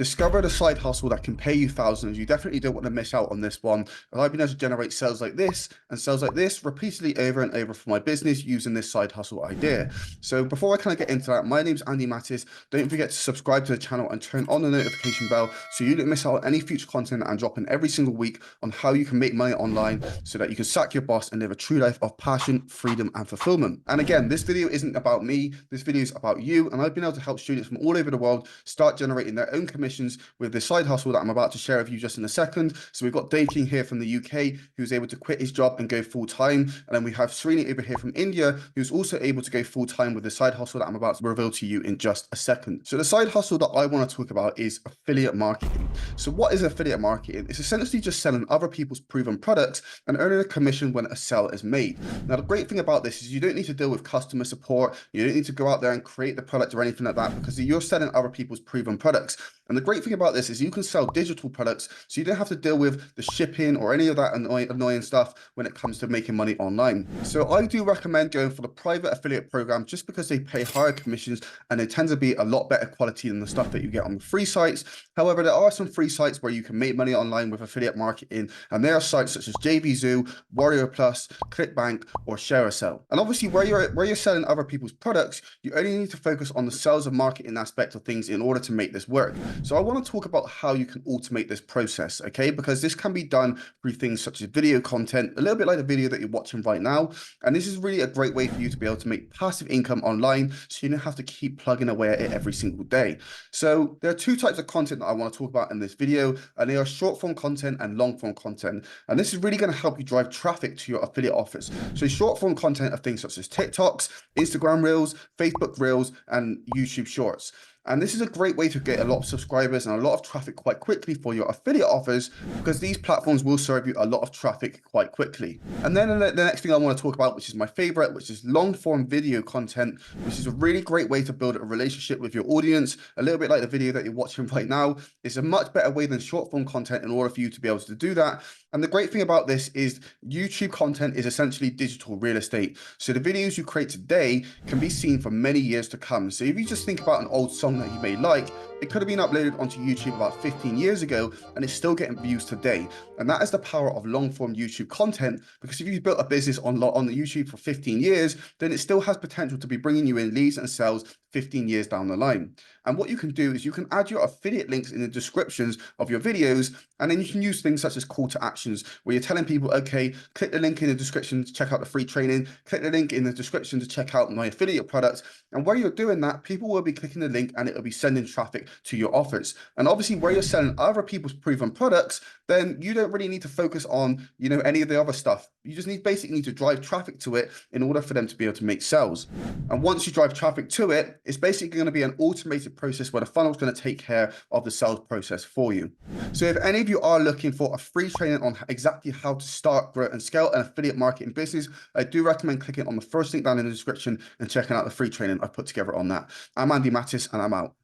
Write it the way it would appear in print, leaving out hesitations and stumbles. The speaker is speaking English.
Discover the side hustle that can pay you thousands. You definitely don't want to miss out on this one. I've been able to generate sales like this and sales like this repeatedly over and over for my business using this side hustle idea. So before I kind of get into that, my name's Andy Mattis. Don't forget to subscribe to the channel and turn on the notification bell so you don't miss out on any future content that I'm dropping every single week on how you can make money online so that you can sack your boss and live a true life of passion, freedom, and fulfillment. And again, this video isn't about me. This video is about you. And I've been able to help students from all over the world start generating their own commissions with this side hustle that I'm about to share with you just in a second. So we've got Dave King here from the UK, who's able to quit his job and go full time. And then we have Srini over here from India, who's also able to go full time with the side hustle that I'm about to reveal to you in just a second. So the side hustle that I want to talk about is affiliate marketing. So what is affiliate marketing? It's essentially just selling other people's proven products and earning a commission when a sale is made. Now, the great thing about this is you don't need to deal with customer support. You don't need to go out there and create the product or anything like that because you're selling other people's proven products. And the great thing about this is you can sell digital products, so you don't have to deal with the shipping or any of that annoying stuff when it comes to making money online. So I do recommend going for the private affiliate program just because they pay higher commissions and they tend to be a lot better quality than the stuff that you get on the free sites. However, there are some free sites where you can make money online with affiliate marketing, and there are sites such as JVZoo, Warrior Plus, ClickBank, or ShareASale. And obviously, where you're selling other people's products, you only need to focus on the sales and marketing aspect of things in order to make this work. So I want to talk about how you can automate this process, okay? Because this can be done through things such as video content, a little bit like the video that you're watching right now. And this is really a great way for you to be able to make passive income online so you don't have to keep plugging away at it every single day. So there are two types of content that I want to talk about in this video, and they are short form content and long form content. And this is really going to help you drive traffic to your affiliate offers. So short form content are things such as TikToks, Instagram Reels, Facebook Reels, and YouTube Shorts. And this is a great way to get a lot of subscribers and a lot of traffic quite quickly for your affiliate offers because these platforms will serve you a lot of traffic quite quickly. And then the next thing I want to talk about, which is my favorite, which is long form video content, which is a really great way to build a relationship with your audience, a little bit like the video that you're watching right now. It's a much better way than short form content in order for you to be able to do that. And the great thing about this is YouTube content is essentially digital real estate. So the videos you create today can be seen for many years to come. So if you just think about an old song that you may like, it could have been uploaded onto YouTube about 15 years ago and it's still getting views today. And that is the power of long form YouTube content, because if you've built a business on the YouTube for 15 years, then it still has potential to be bringing you in leads and sales 15 years down the line. And what you can do is you can add your affiliate links in the descriptions of your videos, and then you can use things such as call to actions where you're telling people, okay, click the link in the description to check out the free training, click the link in the description to check out my affiliate products. And where you're doing that, people will be clicking the link and it will be sending traffic to your offers. And obviously where you're selling other people's proven products, then you don't really need to focus on, any of the other stuff. You just basically need to drive traffic to it in order for them to be able to make sales. And once you drive traffic to it, it's basically going to be an automated process where the funnel is going to take care of the sales process for you. So if any of you are looking for a free training on exactly how to start, grow, and scale an affiliate marketing business, I do recommend clicking on the first link down in the description and checking out the free training I've put together on that. I'm Andy Mattis, and I'm out.